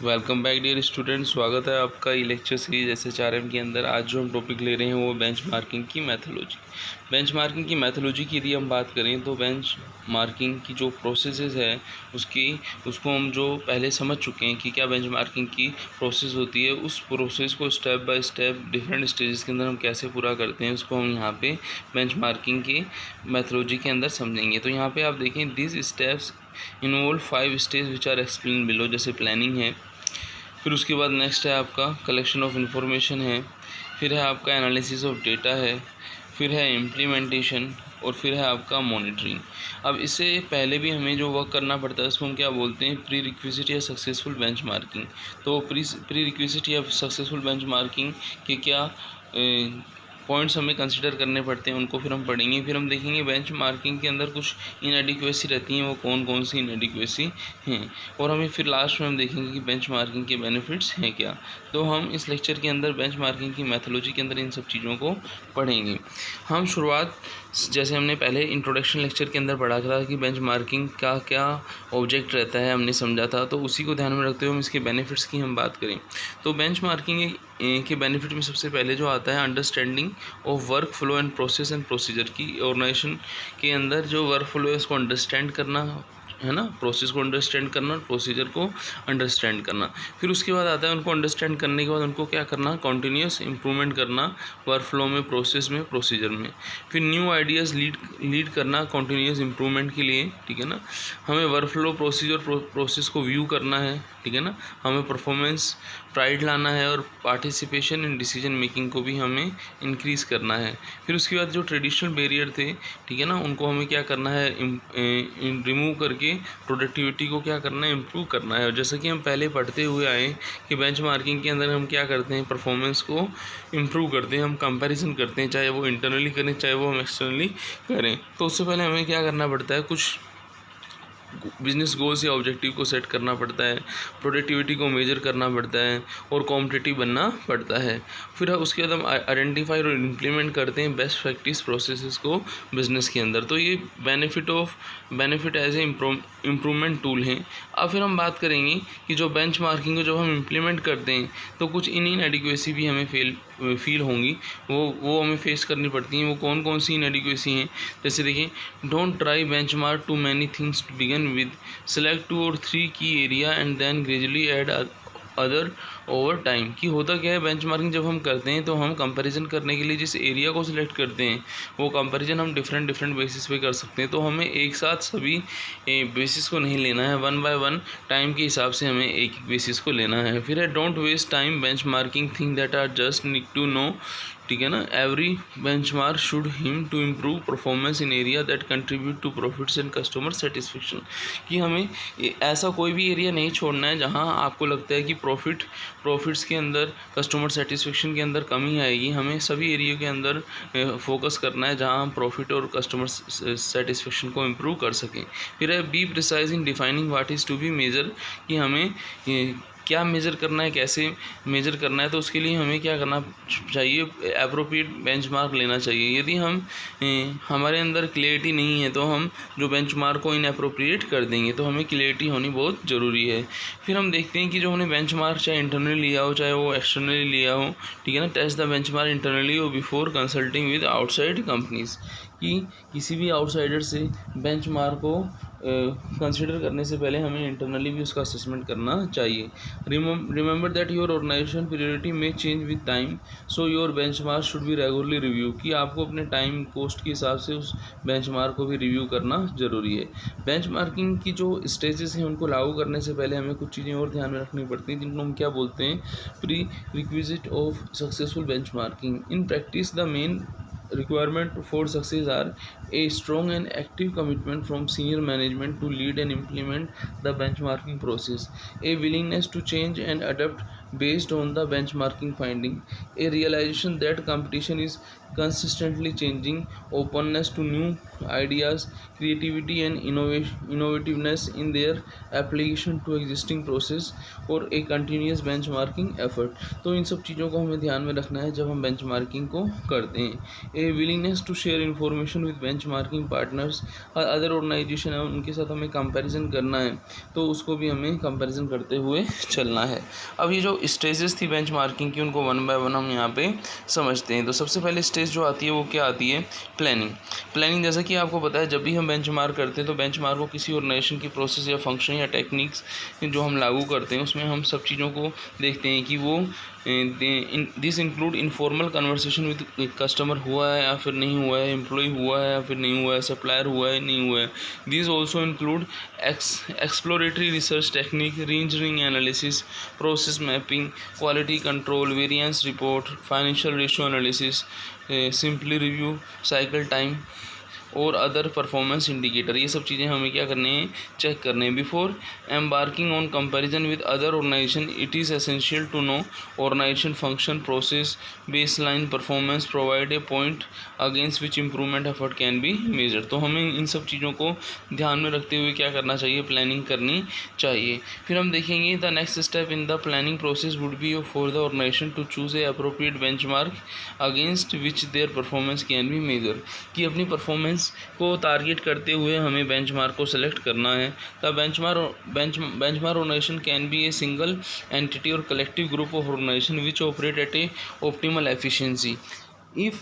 Welcome back dear student. स्वागत है आपका ई लेक्चर सीरीज SHRM के अंदर। आज जो हम टॉपिक ले रहे हैं वो बेंचमार्किंग की मैथोलॉजी। बेंचमार्किंग की मैथोलॉजी की यदि हम बात करें तो बेंचमार्किंग की जो प्रोसेसेस है उसको हम जो पहले समझ चुके हैं कि क्या बेंचमार्किंग की प्रोसेस होती है। उस प्रोसेस को step by step different stages के अंदर हम कैसे पूरा करते हैं उसको हम यहाँ पे बेंचमार्किंग की मैथोलॉजी के अंदर समझेंगे। तो यहाँ पे आप देखें, this steps involve 5 stage which are explain below. जैसे प्लानिंग है, फिर उसके बाद नेक्स्ट है आपका कलेक्शन ऑफ इंफॉर्मेशन है, फिर है आपका एनालिसिस ऑफ डेटा है, फिर है इम्प्लीमेंटेशन और फिर है आपका मॉनिटरिंग। अब इससे पहले भी हमें जो वर्क करना पड़ता है उसको हम क्या बोलते हैं, प्री रिक्विजिट या सक्सेसफुल बेंचमार्किंग। तो प्री रिक्विजिट या सक्सेसफुल बेंचमार्किंग के क्या पॉइंट्स हमें कंसिडर करने पड़ते हैं उनको फिर हम पढ़ेंगे। फिर हम देखेंगे बेंचमार्किंग के अंदर कुछ इनएडिक्वेसी रहती हैं, वो कौन कौन सी इनएडिक्वेसी हैं, और हमें फिर लास्ट में हम देखेंगे कि बेंचमार्किंग के बेनिफिट्स हैं क्या। तो हम इस लेक्चर के अंदर बेंचमार्किंग की मैथोलॉजी के अंदर इन सब चीज़ों को पढ़ेंगे। हम शुरुआत जैसे हमने पहले इंट्रोडक्शन लेक्चर के अंदर पढ़ा था कि बेंचमार्किंग का क्या ऑब्जेक्ट रहता है, हमने समझा था, तो उसी को ध्यान में रखते हुए हम इसके बेनिफिट्स की हम बात करें। तो बेंचमार्किंग के बेनिफिट में सबसे पहले जो आता है, understanding of work flow and process and procedure की। ऑर्गेनाइजेशन के अंदर जो वर्क फ्लो है उसको अंडरस्टैंड करना है ना, प्रोसेस को अंडरस्टैंड करना, प्रोसीजर को अंडरस्टैंड करना। फिर उसके बाद आता है उनको अंडरस्टैंड करने के बाद उनको क्या करना, कॉन्टीन्यूस इंप्रूवमेंट करना वर्क फ्लो में, प्रोसेस में, प्रोसीजर में। फिर न्यू आइडियाज़ लीड करना कॉन्टीन्यूस इंप्रूवमेंट के लिए, ठीक है ना। हमें वर्क फ्लो, प्रोसीजर, प्रोसेस को व्यू करना है, ठीक है ना। हमें परफॉर्मेंस प्राइड लाना है और पार्टिसिपेशन इन डिसीजन मेकिंग को भी हमें इंक्रीज़ करना है। फिर उसके बाद जो ट्रेडिशनल बैरियर थे, ठीक है ना, उनको हमें क्या करना है, रिमूव करके प्रोडक्टिविटी को क्या करना है, इम्प्रूव करना है। और जैसा कि हम पहले पढ़ते हुए आए कि बेंचमार्किंग के अंदर हम क्या करते हैं, परफॉर्मेंस को इम्प्रूव करते हैं, हम कंपैरिजन करते हैं, चाहे वो इंटरनली करें चाहे वो हम एक्सटर्नली करें। तो उससे पहले हमें क्या करना पड़ता है, कुछ बिजनेस गोल्स या ऑब्जेक्टिव को सेट करना पड़ता है, प्रोडक्टिविटी को मेजर करना पड़ता है और कॉम्पिटिटिव बनना पड़ता है। फिर उसके बाद हम आइडेंटिफाई और इम्प्लीमेंट करते हैं बेस्ट प्रैक्टिस प्रोसेसेस को बिजनेस के अंदर। तो ये benefit as a improvement tool हैं। अब फिर हम बात करेंगे कि जो बेंचमार्किंग को जब हम इम्प्लीमेंट करते हैं तो कुछ इनएडिक्वेसी भी हमें फील होंगी, वो हमें फेस करनी पड़ती हैं। वो कौन कौन सी इनएडिक्वेसी हैं, जैसे देखिए, don't try benchmark too many things to begin with, select 2 or 3 key area and then gradually add other over time. कि होता क्या है, बेंचमार्किंग जब हम करते हैं तो हम कंपैरिजन करने के लिए जिस एरिया को सिलेक्ट करते हैं वो कंपैरिजन हम डिफरेंट बेसिस पे कर सकते हैं। तो हमें एक साथ सभी बेसिस को नहीं लेना है, वन बाय वन टाइम के हिसाब से हमें एक बेसिस को लेना है। फिर है don't waste time benchmarking thing that are just need to know, ठीक है ना। Every benchmark should aim to improve performance in area that contribute to profits and customer satisfaction. कि हमें ऐसा कोई भी एरिया नहीं छोड़ना है जहां आपको लगता है कि प्रॉफिट्स के अंदर, कस्टमर सेटिस्फेक्शन के अंदर कमी आएगी। हमें सभी एरिया के अंदर फोकस करना है जहां हम प्रॉफिट और कस्टमर सेटिस्फेक्शन को इम्प्रूव कर सकें। फिर है be precise in defining what is to be measure. कि हमें क्या मेज़र करना है, कैसे मेज़र करना है, तो उसके लिए हमें क्या करना चाहिए, एप्रोप्रिएट बेंचमार्क लेना चाहिए। यदि हमारे अंदर क्लियरिटी नहीं है तो हम जो बेंचमार्क को इनएप्रोप्रिएट कर देंगे। तो हमें क्लियरिटी होनी बहुत ज़रूरी है। फिर हम देखते हैं कि जो हमने बेंचमार्क चाहे इंटरनली लिया हो चाहे वो एक्सटर्नली लिया हो, ठीक है ना। टेस्ट द बेंचमार्क इंटरनली और before consulting with outside companies. कि किसी भी आउटसाइडर से बेंचमार्क को कंसिडर करने से पहले हमें इंटरनली भी उसका असेसमेंट करना चाहिए। Remember that your organisation priority में change with time, so your benchmark should be regularly review. कि आपको अपने टाइम कॉस्ट के हिसाब से उस बेंचमार्क को भी रिव्यू करना ज़रूरी है। बेंचमार्किंग की जो स्टेजेस हैं उनको लागू करने से पहले हमें कुछ चीज़ें और ध्यान में रखनी पड़ती हैं जिनको हम क्या बोलते हैं, pre requisite of successful benchmarking. In practice the main requirement for success are a strong and active commitment from senior management to lead and implement the benchmarking process, a willingness to change and adapt based on the benchmarking finding, a realization that competition is consistently changing, openness to new ideas, creativity and innovativeness in their application to existing process, और a continuous benchmarking effort। तो इन सब चीज़ों को हमें ध्यान में रखना है जब हम बेंचमार्किंग को करते हैं। A willingness to share information with benchmarking partners, other organisation है उनके साथ हमें कंपैरिजन करना है, तो उसको भी हमें कंपैरिजन करते हुए चलना है। अब ये जो स्टेजेस थी बेंचमार्किंग की, उनको वन बाय वन हम यहाँ पे समझते हैं। तो सबसे पहले स्टेज जो आती है वो क्या आती है? प्लानिंग। प्लानिंग जैसा कि आपको पता है, जब भी हम बेंचमार्क करते हैं तो बेंचमार्क को किसी ऑर्गेनाइजेशन की प्रोसेस या फंक्शन या टेक्निक्स जो हम लागू करते हैं उसमें हम सब चीज़ों को देखते हैं कि वो this include informal conversation with customer हुआ है या फिर नहीं हुआ है, एम्प्लॉय हुआ है या फिर नहीं हुआ है, सप्लायर हुआ है नहीं हुआ है। This also include exploratory research technique, reengineering analysis, process mapping, quality control, variance report, financial ratio analysis, simply review, cycle time और अदर परफॉर्मेंस इंडिकेटर। ये सब चीज़ें हमें क्या करने हैं? चेक करने हैं। Before embarking on comparison with other organisation, it is essential to know organisation function, process, baseline performance, provide a point against which improvement effort can be measure. तो हमें इन सब चीज़ों को ध्यान में रखते हुए क्या करना चाहिए? प्लानिंग करनी चाहिए। फिर हम देखेंगे the next step in the planning process would be for the organisation to choose a appropriate benchmark against which their performance can be measure. कि अपनी परफॉर्मेंस को टारगेट करते हुए हमें बेंचमार्क को सेलेक्ट करना है। The benchmark organisation can be a single entity और collective group of organisation which operate at a optimal efficiency. If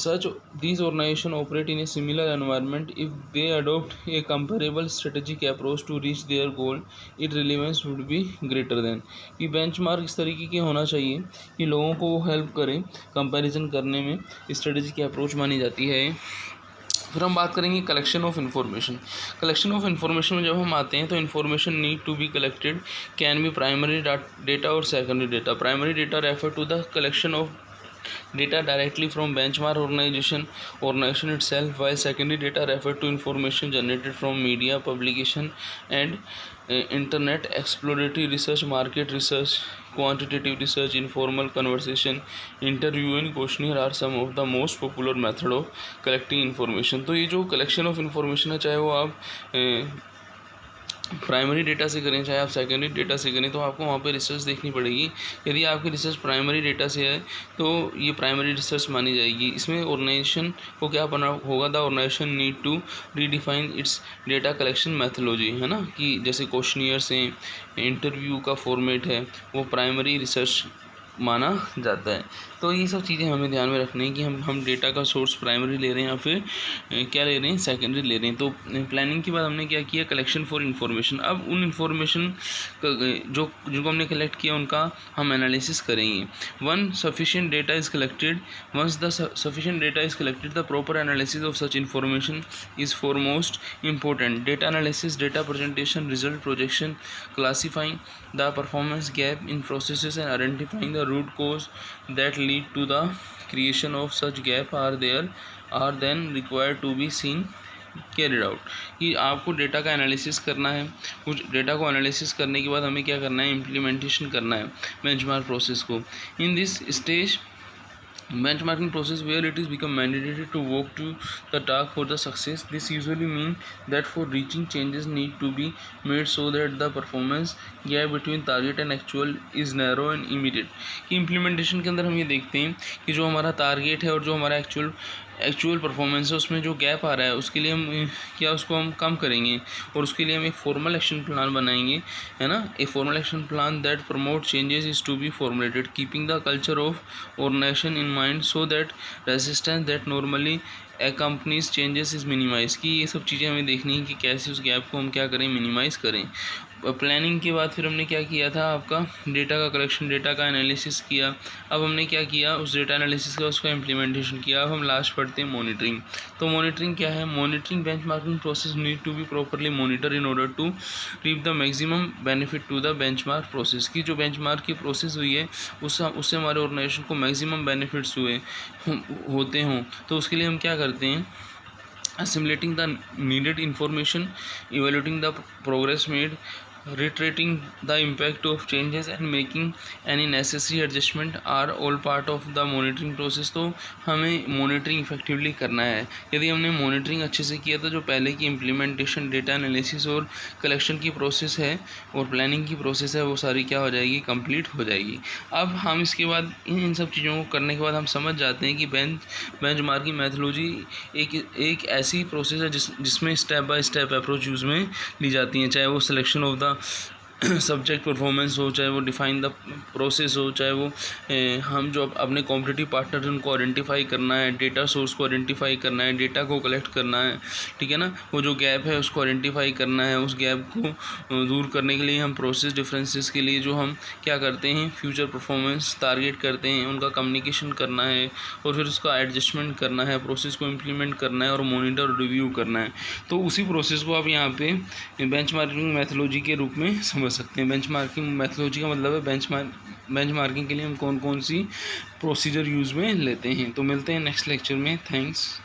such these organizations operate in a similar environment, if they adopt a comparable strategic approach to reach their goal, its relevance would be greater than। कि benchmark इस तरीके के होना चाहिए कि लोगों को वो हेल्प करें कंपैरिजन करने में, स्ट्रेटेजी की अप्रोच मानी जाती है। फिर हम बात करेंगे collection of information. Collection of information में जब हम आते हैं तो information need to be collected can be primary data और secondary data. Primary data refer to the collection of data directly from benchmark organization itself, while secondary data refer to information generated from media, publication and internet, exploratory research, market research, quantitative research, informal conversation, interview and questionnaire are some of the most popular method of collecting information। तो ये जो collection of information है, चाहे वो आप primary data से करें चाहे आप सेकेंडरी डेटा से करें, तो आपको वहाँ पे रिसर्च देखनी पड़ेगी। यदि आपकी रिसर्च प्राइमरी डेटा से है तो ये प्राइमरी रिसर्च मानी जाएगी। इसमें ऑर्गेनाइजेशन को क्या बना होगा? The organisation need to redefine its data collection methodology, है ना, कि जैसे क्वेश्चनियर्स हैं, इंटरव्यू का फॉर्मेट है, वो प्राइमरी रिसर्च माना जाता है। तो ये सब चीज़ें हमें ध्यान में रखनी है कि हम डेटा का सोर्स प्राइमरी ले रहे हैं या फिर क्या ले रहे हैं? सेकेंडरी ले रहे हैं। तो प्लानिंग के बाद हमने क्या किया? Collection for information. अब उन इन्फॉर्मेशन जिनको हमने कलेक्ट किया उनका हम एनालिसिस करेंगे। Once sufficient data is collected, once the sufficient data is collected the proper analysis of such information is foremost important. Data analysis, data presentation, result projection, classifying the performance gap in processes and identifying the root cause that lead to the creation of such gap are then required to be seen carried out। कि आपको data का analysis करना है, कुछ data को analysis करने के बाद हमें क्या करना है? इम्प्लीमेंटेशन करना है बेंचमार्क प्रोसेस को। In this stage benchmarking process where it is become mandatory to work to the task for the success. This usually mean that for reaching changes need to be made so that the performance gap between target and actual is narrow and immediate। कि implementation के अंदर हम ये देखते हैं कि जो हमारा टारगेट है और जो हमारा एक्चुअल परफॉर्मेंस है उसमें जो गैप आ रहा है उसके लिए हम क्या उसको हम कम करेंगे, और उसके लिए हम एक फॉर्मल एक्शन प्लान बनाएंगे, है ना। A formal action plan that promote changes is to be formulated keeping the culture of organisation in mind so that resistance that normally companies changes is minimise. की ये सब चीज़ें हमें देखनी है कि कैसे उस गैप को हम क्या करें? मिनिमाइज़ करें। प्लानिंग के बाद फिर हमने क्या किया था? आपका डेटा का कलेक्शन, डेटा का एनालिसिस किया। अब हमने क्या किया? उस डेटा एनालिसिस का उसका इम्प्लीमेंटेशन किया। अब हम लास्ट पढ़ते हैं मॉनिटरिंग। तो मॉनिटरिंग क्या है? Monitoring benchmarking process need to be properly monitor in order to reap the maximum benefit to the benchmark process. की जो बेंचमार्क की प्रोसेस हुई है उससे हमारे ऑर्गेनाइजेशन को मैक्सिमम बेनिफिट्स होते हों, तो उसके लिए हम क्या करते हैं? assimilating the needed information, evaluating the progress made, reiterating the impact of changes and making any necessary adjustment are all part of the monitoring process। तो हमें मॉनिटरिंग इफेक्टिवली करना है। यदि हमने मॉनिटरिंग अच्छे से किया तो जो पहले की इम्प्लीमेंटेशन, डेटा एनालिसिस और कलेक्शन की प्रोसेस है और प्लानिंग की प्रोसेस है वो सारी क्या हो जाएगी, कंप्लीट हो जाएगी। अब हम इसके बाद इन सब चीज़ों को करने के बाद हम समझ जाते हैं कि बेंचमार्किंग मैथोलॉजी एक ऐसी प्रोसेस है जिसमें step by step approach use में ली जाती हैं, चाहे वो selection of the subject performance हो, चाहे वो डिफाइन द प्रोसेस हो, चाहे वो हम जो अपने कॉम्पिटिटिव पार्टनर उनको आइडेंटिफाई करना है, डेटा सोर्स को आइडेंटिफाई करना है, डेटा को कलेक्ट करना है, ठीक है ना। वो जो गैप है उसको आइडेंटिफाई करना है, उस गैप को दूर करने के लिए हम प्रोसेस डिफरेंसेस के लिए जो हम क्या करते हैं, फ्यूचर परफॉर्मेंस टारगेट करते हैं, उनका कम्युनिकेशन करना है और फिर उसका एडजस्टमेंट करना है, प्रोसेस को इम्प्लीमेंट करना है और मॉनिटर और रिव्यू करना है। तो उसी प्रोसेस को आप यहाँ पे बेंचमार्किंग मैथोलॉजी के रूप में समझ सकते हैं। बेंचमार्किंग मैथोलॉजी का मतलब है बेंचमार्किंग के लिए हम कौन कौन सी प्रोसीजर यूज़ में लेते हैं। तो मिलते हैं नेक्स्ट लेक्चर में। थैंक्स।